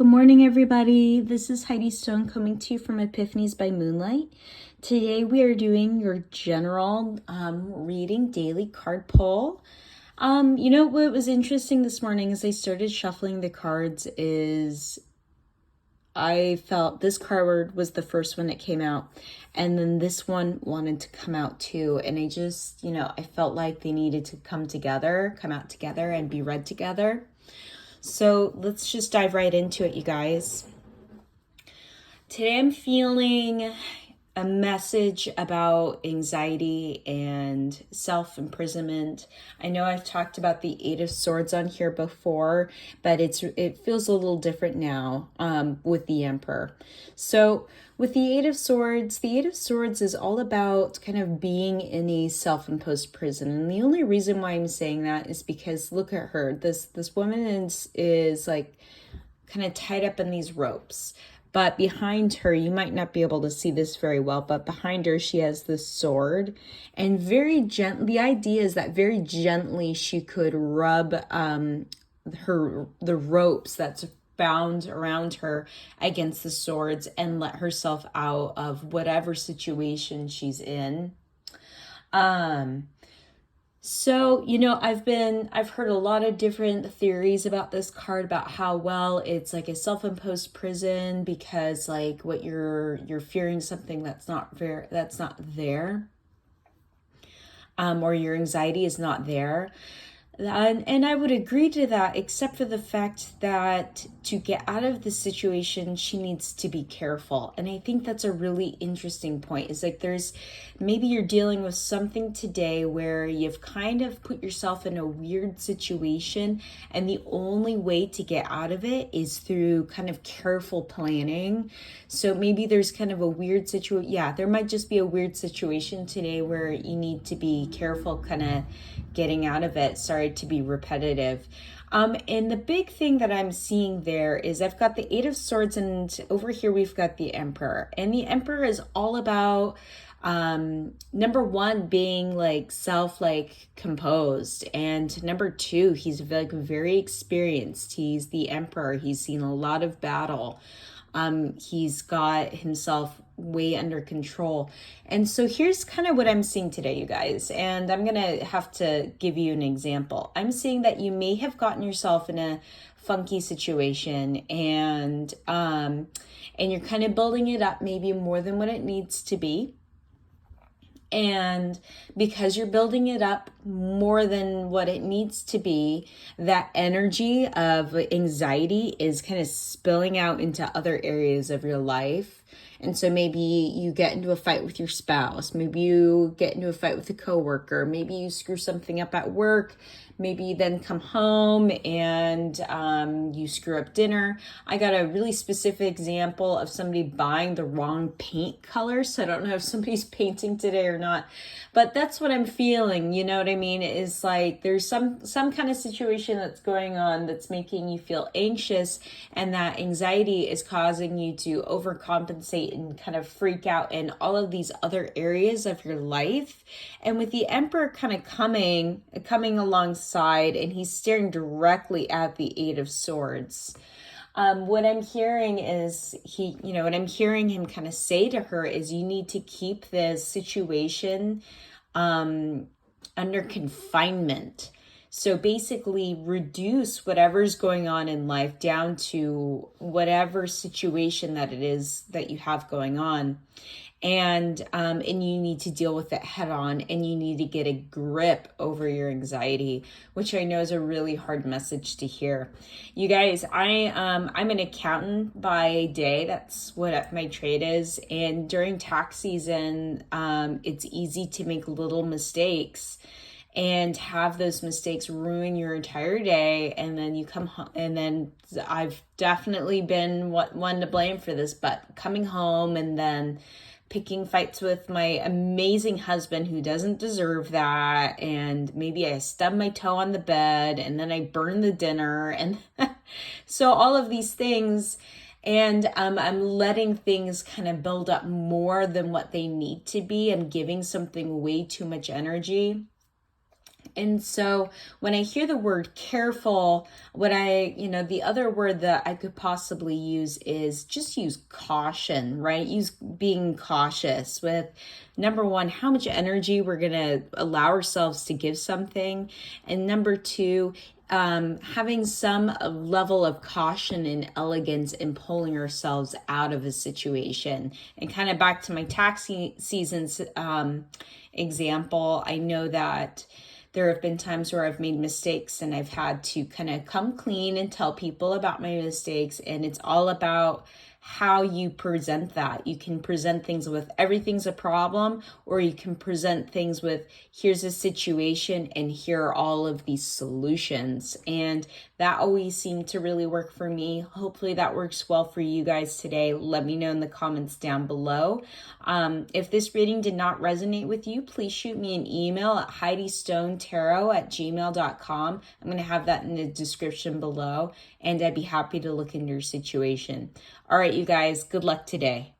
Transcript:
Good morning, everybody. This is Heidi Stone coming to you from Epiphanies by Moonlight. Today we are doing your general reading daily card pull. What was interesting this morning as I started shuffling the cards is I felt this card was the first one that came out, and then this one wanted to come out too. And I just, I felt like they needed to come out together and be read together. So let's just dive right into it, you guys. Today I'm feeling a message about anxiety and self-imprisonment. I know I've talked about the Eight of Swords on here before, but it feels a little different now with the Emperor. So with the Eight of Swords is all about kind of being in a self-imposed prison. And the only reason why I'm saying that is because look at her. This woman is like kind of tied up in these ropes. But behind her, you might not be able to see this very well, but behind her, she has this sword. And very gently, the idea is that very gently she could rub the ropes that's bound around her against the swords and let herself out of whatever situation she's in. So, I've heard a lot of different theories about this card, about how, well, it's like a self-imposed prison because like what you're fearing something that's not there, or your anxiety is not there. And I would agree to that, except for the fact that to get out of the situation, she needs to be careful. And I think that's a really interesting point. It's like maybe you're dealing with something today where you've kind of put yourself in a weird situation, and the only way to get out of it is through kind of careful planning. So maybe there's kind of a weird situation. Yeah, there might just be a weird situation today where you need to be careful kind of getting out of it. Sorry to be repetitive. And the big thing that I'm seeing there is I've got the Eight of Swords, and over here we've got the Emperor. And the Emperor is all about number one, being like composed, and number two, he's like very experienced. He's the Emperor. He's seen a lot of battle. He's got himself way under control. And so here's kind of what I'm seeing today, you guys. And I'm going to have to give you an example. I'm seeing that you may have gotten yourself in a funky situation, and you're kind of building it up maybe more than what it needs to be. And because you're building it up more than what it needs to be, that energy of anxiety is kind of spilling out into other areas of your life. And so maybe you get into a fight with your spouse. Maybe you get into a fight with a coworker. Maybe you screw something up at work. Maybe you then come home and you screw up dinner. I got a really specific example of somebody buying the wrong paint color. So I don't know if somebody's painting today or not, but that's what I'm feeling. You know what I mean? It's like there's some kind of situation that's going on that's making you feel anxious, and that anxiety is causing you to overcompensate and kind of freak out in all of these other areas of your life. And with the Emperor kind of coming alongside, and he's staring directly at the Eight of Swords. What I'm hearing is what I'm hearing him kind of say to her is, you need to keep this situation under confinement. So basically reduce whatever's going on in life down to whatever situation that it is that you have going on. And you need to deal with it head on, and you need to get a grip over your anxiety, which I know is a really hard message to hear. You guys, I'm an accountant by day. That's what my trade is. And during tax season, it's easy to make little mistakes and have those mistakes ruin your entire day. And then you come home, and then I've definitely been one to blame for this, but coming home and then picking fights with my amazing husband who doesn't deserve that. And maybe I stub my toe on the bed, and then I burn the dinner. And so all of these things, and I'm letting things kind of build up more than what they need to be. I'm giving something way too much energy. And so when I hear the word careful, the other word that I could possibly use is just use caution, right? Use being cautious with, number one, how much energy we're going to allow ourselves to give something. And number two, having some level of caution and elegance in pulling ourselves out of a situation. And kind of back to my tax season's example, I know that there have been times where I've made mistakes and I've had to kind of come clean and tell people about my mistakes. And it's all about how you present that. You can present things with everything's a problem, or you can present things with here's a situation and here are all of these solutions. And that always seemed to really work for me. Hopefully that works well for you guys today. Let me know in the comments down below. If this reading did not resonate with you, please shoot me an email at heidistonetarot@gmail.com. I'm going to have that in the description below, and I'd be happy to look into your situation. All right, you guys, good luck today.